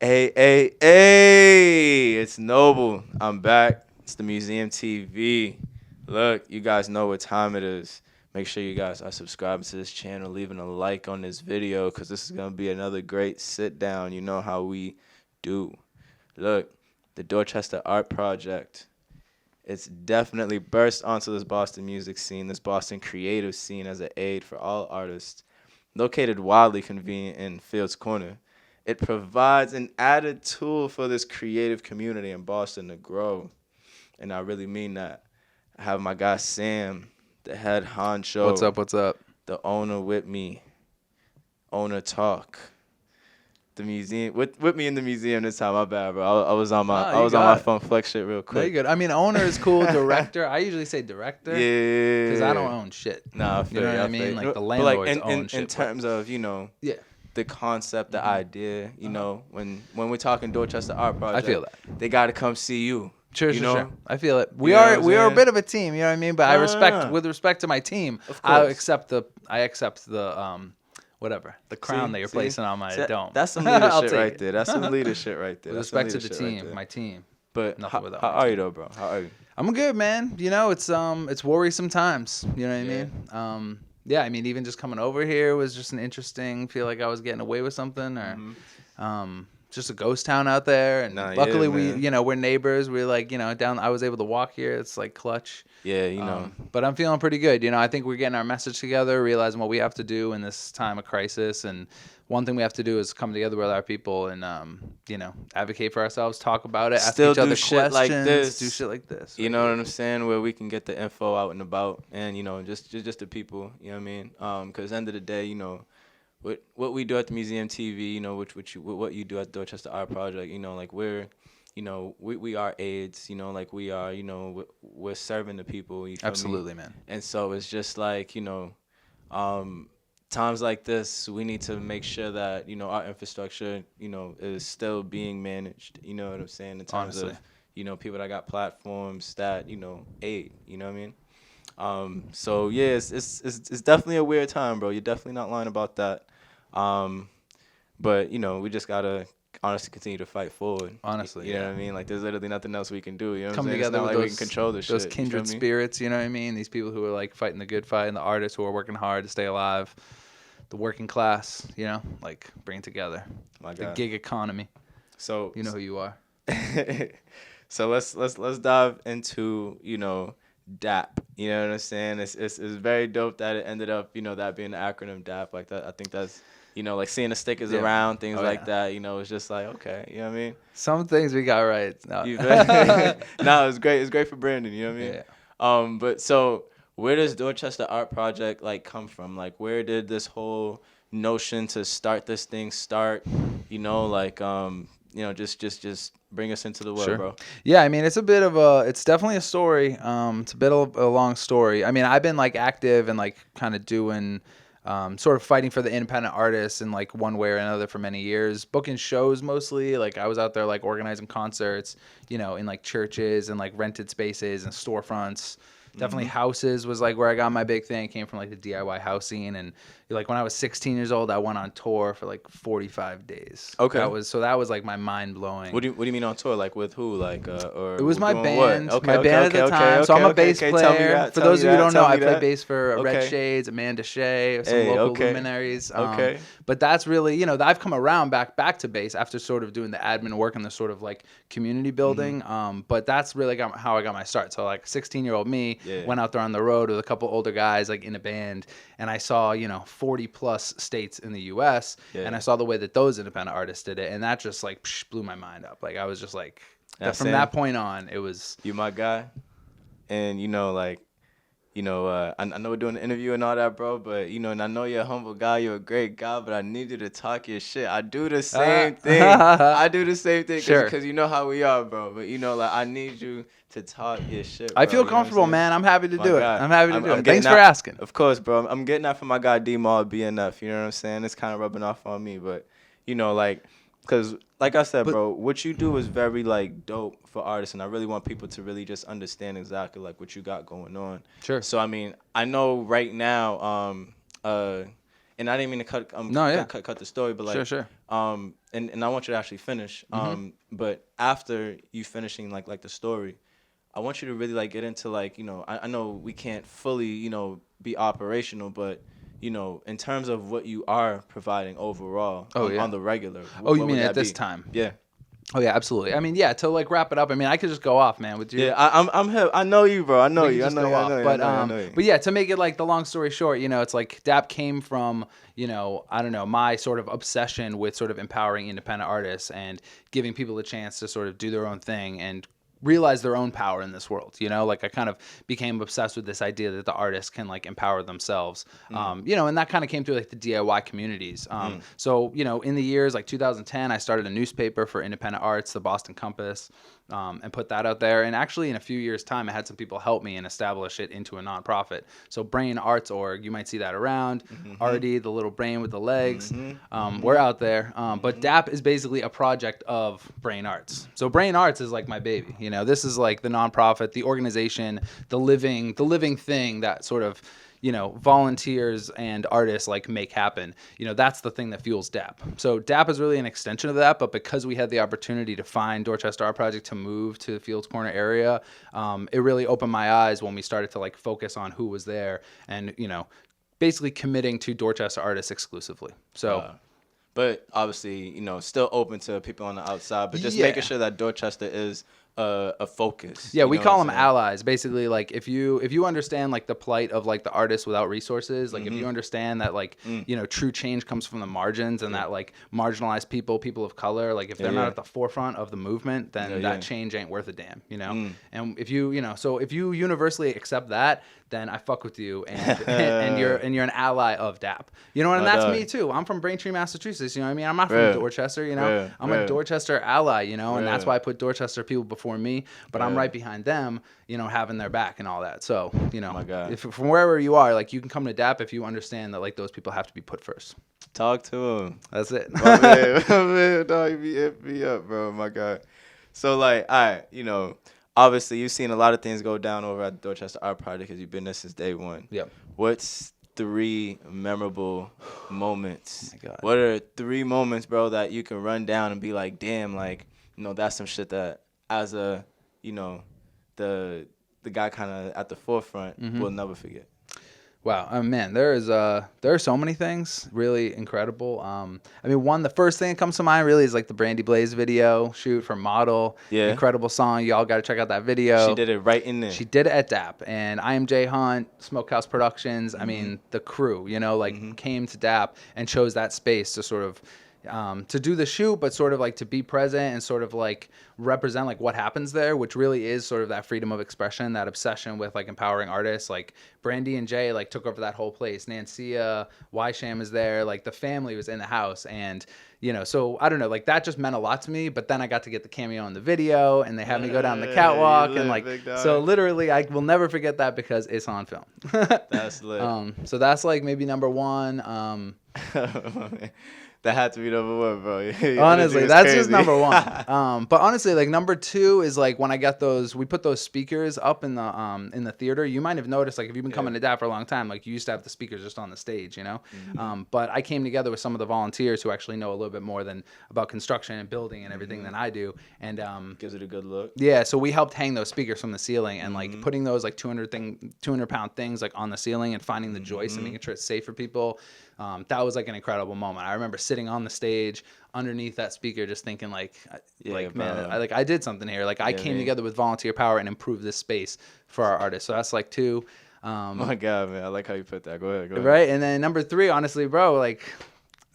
Hey, it's Noble. I'm back. It's the Museum TV. Look, you guys know what time it is. Make sure you guys are subscribing to this channel, leaving a like on this video, because this is going to be another great sit down. You know how we do. Look, the Dorchester Art Project. It's definitely burst onto this Boston music scene, this Boston creative scene as an aid for all artists. Located wildly convenient in Fields Corner, it provides an added tool for this creative community in Boston to grow. And I really mean that. I have my guy Sam, the head honcho. What's up? What's up? The owner with me. Owner talk. The museum with me in the museum this time. My bad, bro. I was on my fun flex shit real quick. No, you good. I mean, owner is cool. Director. I usually say director. Yeah. Because I don't own shit. Nah, you know what I mean? Like the landlords own shit. In terms of yeah, the concept, the idea, when we're talking Dorchester Art Project, I feel that they got to come see you. Sure. I feel it. We know are what we are a I'm bit of a team. You know what I mean? But No. with respect to my team, Of I course. accept the whatever the crown that you're placing on my dome. That's some I'll leadership take right it. there. That's some leadership right there. With That's some respect to the leadership right team, there. my team. But Nothing how without are my you team. though, bro? How are you? I'm good, man. You know, it's worrisome times. You know what I mean? Yeah, I mean, even just coming over here was just an interesting. Feel like I was getting away with something, or just a ghost town out there. And luckily, we're neighbors. We're like, down. I was able to walk here. It's like clutch. Yeah, But I'm feeling pretty good. I think we're getting our message together, realizing what we have to do in this time of crisis. And one thing we have to do is come together with our people and, advocate for ourselves, talk about it, Still ask each other do shit like questions, this. do shit like this. You know what I'm saying? Where we can get the info out and about, and just the people. You know what I mean? Because at the end of the day, what we do at the Museum TV, what you do at the Dorchester Art Project, like we are aides, like we are, we're serving the people. You feel Absolutely, me? man. And so it's just like, times like this, we need to make sure that, our infrastructure, is still being managed. You know what I'm saying? In terms Honestly. of, people that got platforms that, aid, you know what I mean? So yeah, it's definitely a weird time, bro. You're definitely not lying about that. But we just gotta honestly continue to fight forward. Honestly, you know what I mean? Like there's literally nothing else we can do. You know what I'm saying? It's together not with like we can control this those shit. kindred you feel me? spirits, you know what I mean? These people who are like fighting the good fight, and the artists who are working hard to stay alive, the working class, like bring together. My The God. gig economy. So You know who you are. so let's dive into DAP. You know what I'm saying? It's very dope that it ended up that being the acronym DAP like that. I think that's like seeing the stickers Yeah. around things Oh, like yeah. that. It's just like okay, you know what I mean? Some things we got right. No. No, it's great. It's great for branding. You know what I mean? Yeah. But so where does Dorchester Art Project come from? Like where did this whole notion to start this thing start? Just bring us into the world, Sure. bro. Yeah, I mean, it's definitely a story. It's a bit of a long story. I mean, I've been active and kind of doing, sort of fighting for the independent artists in one way or another for many years, booking shows mostly. I was out there organizing concerts, in churches and rented spaces and storefronts. Definitely houses was where I got my big thing. It came from the DIY housing, and when I was 16 years old, I went on tour for 45 days. Okay. That was my mind blowing. What do you mean on tour? With who? Or It was my doing band. what? My band at the time. So I'm a bass player. Tell me that. For those of you who don't know, I play that. bass for Red Okay. Shades, Amanda Shea, some Hey, local okay. luminaries. Okay. But that's really, I've come around back to bass after sort of doing the admin work and the sort of community building. But that's really how I got my start. So 16-year-old me went out there on the road with a couple older guys in a band, and I saw 40 plus states in the U.S. and I saw the way that those independent artists did it, and that just blew my mind up. I was just from that point on, it was you my guy, and I know we're doing an interview and all that, bro, but and I know you're a humble guy, you're a great guy, but I need you to talk your shit. I do the same thing. I do the same thing because you know how we are, bro. But I need you to talk your shit, bro. I feel comfortable, man. I'm happy to do it. I'm happy to do it. Thanks for asking. Of course, bro. I'm getting that from my guy D-Mall BNF. You know what I'm saying? It's kind of rubbing off on me, but because like I said, bro, what you do is very dope for artists, and I really want people to really just understand exactly what you got going on. Sure. So I mean, I know right now, and I didn't mean to cut the story, but like Sure. and I want you to actually finish. But after you finishing like the story, I want you to really like get into like, you know, I know we can't fully, you know, be operational, but you know, in terms of what you are providing overall on the regular. You mean at this time? Yeah. Oh yeah, absolutely. I mean, yeah. To like wrap it up, I mean, I could just go off, man. With you. Yeah, I'm hip. I know you, bro. I know you. I know you. But yeah, to make it like the long story short, you know, it's like DAP came from, you know, I don't know, my sort of obsession with sort of empowering independent artists and giving people a chance to sort of do their own thing and realize their own power in this world. You know, like I kind of became obsessed with this idea that the artists can like empower themselves. You know, and that kind of came through like the DIY communities. So, you know, in the years like 2010, I started a newspaper for independent arts, the Boston Compass, and put that out there. And actually in a few years time, I had some people help me and establish it into a nonprofit. So Brain Arts Org, you might see that around. RD, the little brain with the legs. We're out there. But DAP is basically a project of Brain Arts. So Brain Arts is like my baby. You know, this is like the nonprofit, the organization, the living thing that sort of, you know, volunteers and artists like make happen. You know, that's the thing that fuels DAP. So DAP is really an extension of that, but because we had the opportunity to find Dorchester Art Project to move to the Fields Corner area, it really opened my eyes when we started to like focus on who was there and, you know, basically committing to Dorchester artists exclusively. So. But obviously, you know, still open to people on the outside, but just making sure that Dorchester is a focus. Yeah, we call them allies. Basically, like if you understand like the plight of like the artists without resources, like if you understand that like you know true change comes from the margins and that like marginalized people of color, like if they're not at the forefront of the movement, then that change ain't worth a damn, you know. And if you know, so if you universally accept that, then I fuck with you and you're an ally of DAP. You know, and that's me too. I'm from Braintree, Massachusetts. You know what I mean? I'm not from Dorchester, you know. I'm a Dorchester ally, you know, and that's why I put Dorchester people before me, but I'm right behind them, you know, having their back and all that. So, you know, if from wherever you are, like you can come to DAP if you understand that like those people have to be put first. Talk to him. That's it. My man, dog, you be hitting me up, bro. My God. So like, all right, you know, obviously you've seen a lot of things go down over at the Dorchester Art Project because you've been there since day one. Yep. What's 3 memorable moments? Oh my God. What are 3 moments, bro, that you can run down and be like, damn, like, you know, that's some shit that as a, you know, the guy kind of at the forefront will never forget. Wow, man, there are so many things really incredible. I mean, the first thing that comes to mind really is like the Brandy Blaze video shoot for Model. Yeah, incredible song. Y'all got to check out that video. She did it right in there. She did it at DAP, and I am Jay Hunt, Smokehouse Productions. I mean, the crew, you know, like came to DAP and chose that space to sort of. To do the shoot, but sort of like to be present and sort of like represent like what happens there, which really is sort of that freedom of expression, that obsession with like empowering artists. Like Brandy and Jay like took over that whole place. Nancia, Y-Sham is there, like the family was in the house, and you know, so I don't know, like that just meant a lot to me. But then I got to get the cameo in the video, and they had me go down the catwalk, and like so literally I will never forget that because it's on film. That's lit. So that's like maybe number 1. That had to be number 1, bro. Honestly, that's just number 1. But honestly, like number 2 is like when I got we put those speakers up in the theater. You might have noticed, like if you've been coming to DAP for a long time, like you used to have the speakers just on the stage, you know. But I came together with some of the volunteers who actually know a little bit more about construction and building and everything than I do, and gives it a good look. Yeah, so we helped hang those speakers from the ceiling and like putting those like 200-pound things like on the ceiling and finding the joists and making sure it's safe for people. That was like an incredible moment. I remember sitting on the stage underneath that speaker, just thinking like man, I did something here. Like I came together with volunteer power and improved this space for our artists. So that's like 2. My God, man, I like how you put that. Go ahead. Right, and then number 3, honestly, bro, like.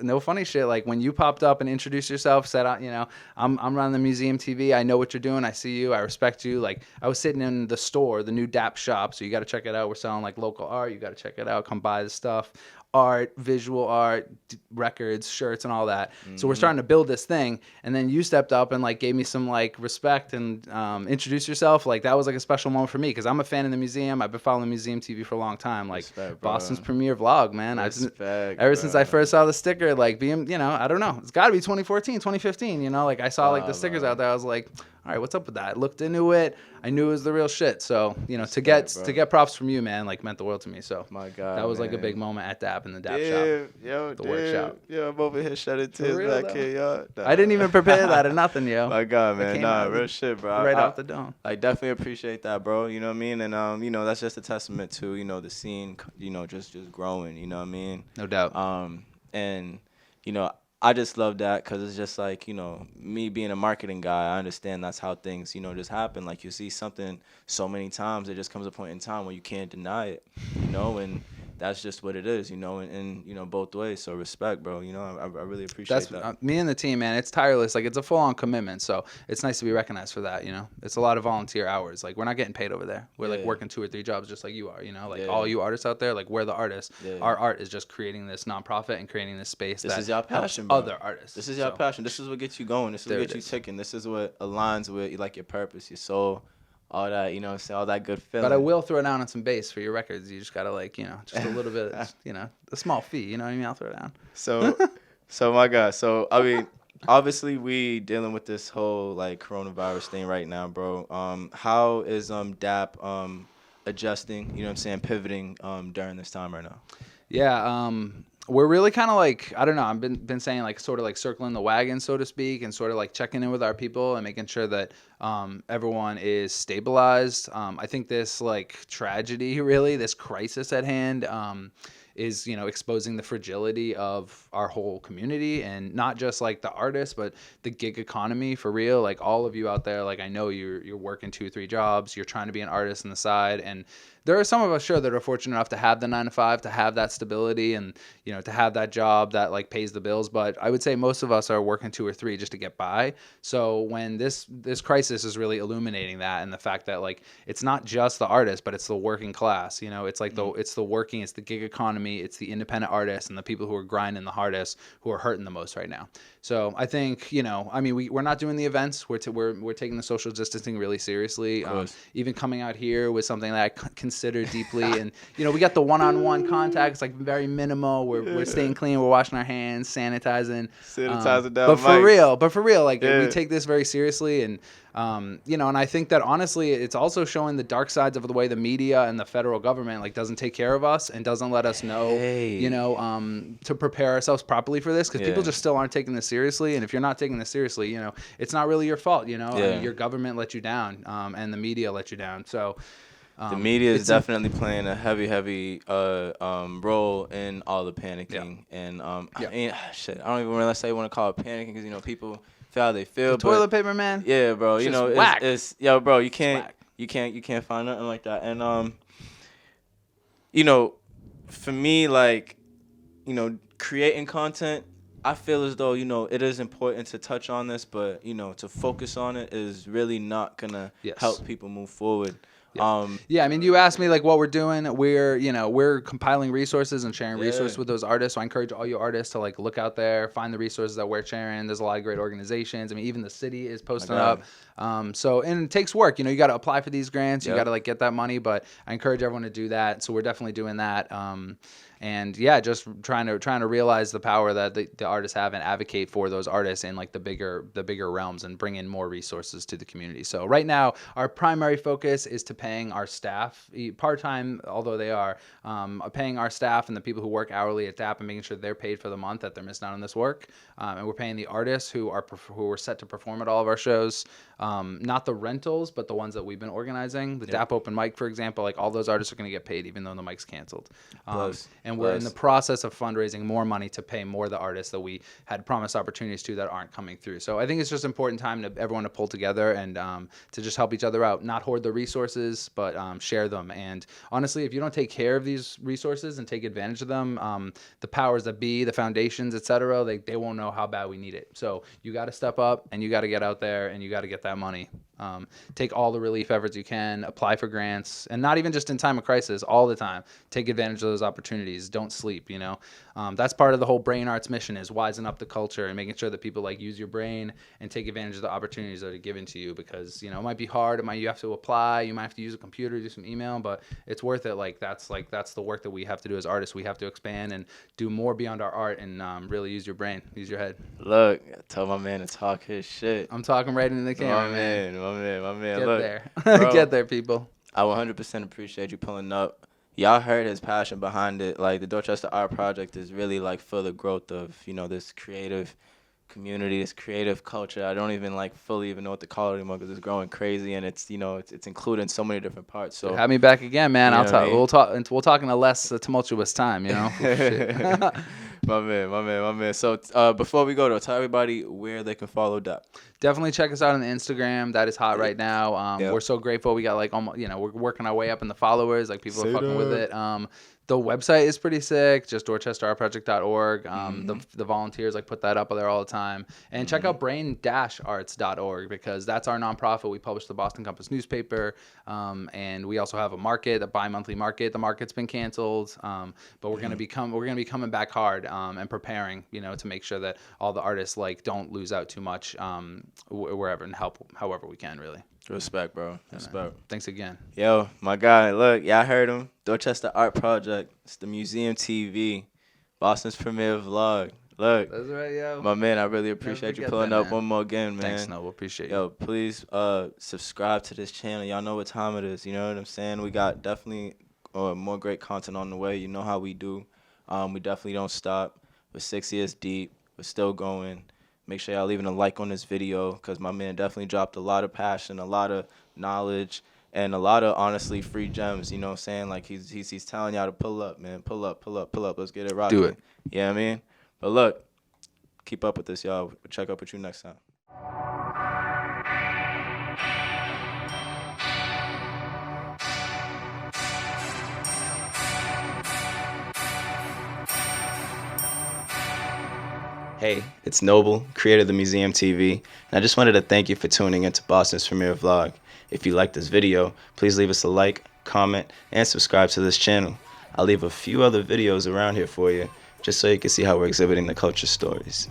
No funny shit. Like when you popped up and introduced yourself, said, you know, I'm running the Museum TV. I know what you're doing. I see you. I respect you. Like I was sitting in the store, the new DAP shop. So you got to check it out. We're selling like local art. You got to check it out. Come buy the stuff. Art, visual art, records, shirts, and all that. So we're starting to build this thing, and then you stepped up and like gave me some like respect and introduced yourself. Like that was like a special moment for me because I'm a fan of the museum. I've been following Museum TV for a long time. Like Boston's premier vlog, man. Ever since I first saw the sticker, like being, you know, I don't know, it's got to be 2014, 2015. You know, like I saw like the stickers out there. I was like, all right, what's up with that? I looked into it. I knew it was the real shit. So, you know, Respect, to get props from you, man, like meant the world to me. So My God, that was like a man. big moment at DAP in the DAP Damn, shop, yo, the damn, workshop. yo, I'm over here shedding For tears real, back though. here, y'all. I didn't even prepare that or nothing, yo. My God, That man, came nah, out of real the- shit, bro. right off the dome. I definitely appreciate that, bro. You know what I mean? And you know, that's just a testament to, you know, the scene, you know, just growing. You know what I mean? No doubt. And you know, I just love that because it's just like, you know, me being a marketing guy, I understand that's how things, you know, just happen. Like you see something so many times, it just comes a point in time where you can't deny it, you know, and that's just what it is, you know, and you know, both ways. So respect, bro. You know, I really appreciate that. Me and the team, man. It's tireless. Like it's a full-on commitment. So it's nice to be recognized for that. You know, it's a lot of volunteer hours. Like we're not getting paid over there. We're like Yeah. working 2 or 3 jobs just like you are. You know, like Yeah. all you artists out there, like we're the artists. Yeah. Our art is just creating this nonprofit and creating this space This that is your helps passion, bro. other artists. This is your So, passion. This is what gets you going. This is what There gets it you is. ticking. This is what aligns with like your purpose, your soul, all that. You know what I'm saying? All that good feeling. But I will throw down on some bass for your records. You just gotta like, you know, just a little bit, you know, a small fee. You know what I mean? I'll throw it down. So my God. So I mean, obviously we dealing with this whole like coronavirus thing right now, bro. How is DAP adjusting? You know what I'm saying? Pivoting during this time right now. Yeah, we're really kind of like, I don't know, I've been saying like sort of like circling the wagon, so to speak, and sort of like checking in with our people and making sure that everyone is stabilized. I think this like tragedy, really, this crisis at hand, is, you know, exposing the fragility of our whole community, and not just like the artists, but the gig economy for real. Like all of you out there, like I know you're working 2 or 3 jobs, you're trying to be an artist on the side, and there are some of us, sure, that are fortunate enough to have the 9 to 5, to have that stability, and you know, to have that job that like pays the bills. But I would say most of us are working 2 or 3 just to get by. So when this crisis is really illuminating that, and the fact that like it's not just the artist, but it's the working class. You know, it's like it's the gig economy, it's the independent artists and the people who are grinding the hardest who are hurting the most right now. So I think, you know, I mean, we're not doing the events. We're taking the social distancing really seriously. Even coming out here was something that I consider deeply. And you know, we got the one-on-one contact. It's like very minimal. We're staying clean. We're washing our hands, sanitizing Sanitizing down. But for real, like Yeah. we take this very seriously. And you know, and I think that honestly, it's also showing the dark sides of the way the media and the federal government like doesn't take care of us and doesn't let us know, you know, to prepare ourselves properly for this, because people just still aren't taking this seriously. And if you're not taking this seriously, you know, it's not really your fault. You know, I mean, your government let you down, and the media let you down. So. The media is definitely playing a heavy role in all the panicking. And I mean, shit, I don't even really say want to call it panicking, because you know, people feel how they feel. Toilet paper, man. Yeah, bro. You know, it's yo, bro. You can't find nothing like that. And you know, for me, like, you know, creating content, I feel as though, you know, it is important to touch on this, but you know, to focus on it is really not gonna help people move forward. Yeah, I mean, you asked me like what we're doing. We're compiling resources and sharing resources with those artists. So I encourage all you artists to like look out there, find the resources that we're sharing. There's a lot of great organizations. I mean, even the city is posting up. And it takes work. You know, you got to apply for these grants. You got to like get that money. But I encourage everyone to do that. So we're definitely doing that. And yeah, just trying to realize the power that the artists have and advocate for those artists in like the bigger realms and bring in more resources to the community. So right now, our primary focus is to paying our staff part-time, although they are paying our staff and the people who work hourly at DAP and making sure they're paid for the month that they're missing out on this work. And we're paying the artists who are set to perform at all of our shows. Not the rentals, but the ones that we've been organizing. The DAP open mic, for example, like all those artists are going to get paid even though the mic's canceled. And we're in the process of fundraising more money to pay more of the artists that we had promised opportunities to that aren't coming through. So I think it's just important time to everyone to pull together and to just help each other out, not hoard the resources, but share them. And honestly, if you don't take care of these resources and take advantage of them, the powers that be, the foundations, etc., they won't know how bad we need it. So you got to step up and you got to get out there and you got to get that money. Take all the relief efforts you can, apply for grants, and not even just in time of crisis, all the time. Take advantage of those opportunities. Don't sleep, you know. That's part of the whole Brain Arts mission, is wisen up the culture and making sure that people like use your brain and take advantage of the opportunities that are given to you, because, you know, it might be hard. You have to apply. You might have to to use a computer, do some email, but it's worth it. That's the work that we have to do as artists. We have to expand and do more beyond our art and really use your brain, use your head. Look, tell my man to talk his shit. I'm talking right into the camera, My man. Get Look, there. bro, Get there, people. I 100% appreciate you pulling up. Y'all heard his passion behind it. Like, the Dorchester Art Project is really, like, for the growth of, you know, this creative community, this creative culture. I don't even, like, fully even know what to call it anymore because it's growing crazy, and it's, you know, it's including so many different parts. So Have me back again, man. You I'll know what I talk. mean? We'll talk in a less tumultuous time, you know. Shit. my man. So before we go, though, tell everybody where they can follow that. Definitely check us out on the Instagram. That is hot right now. Yep. We're so grateful. We got like almost, you know, we're working our way up in the followers. Like people are fucking with it. The website is pretty sick. Just dorchesterartproject.org. The volunteers like put that up there all the time. And check out brain-arts.org because that's our nonprofit. We publish the Boston Compass newspaper. And we also have a market, a bi-monthly market. The market's been canceled. But we're gonna be coming back hard and preparing, you know, to make sure that all the artists like don't lose out too much wherever and help however we can, really. Respect, bro. Respect. Thanks again. Yo, my guy, look, y'all heard him. Dorchester Art Project. It's the Museum TV, Boston's premiere vlog. Look, That's right, yo. my man, I really appreciate you forget pulling that, up man. one more again, man. Thanks, Noble. Appreciate you. Yo, please subscribe to this channel. Y'all know what time it is. You know what I'm saying? We got definitely more great content on the way. You know how we do. We definitely don't stop. We're 6 years deep. We're still going. Make sure y'all leaving a like on this video because my man definitely dropped a lot of passion, a lot of knowledge, and a lot of, honestly, free gems. You know what I'm saying? Like, he's telling y'all to pull up, man. Pull up. Let's get it rocking. Do it. You know what I mean? But look, keep up with this, y'all. We'll check up with you next time. Hey, it's Noble, creator of the Museum TV, and I just wanted to thank you for tuning into Boston's premiere vlog. If you liked this video, please leave us a like, comment, and subscribe to this channel. I'll leave a few other videos around here for you, just so you can see how we're exhibiting the culture stories.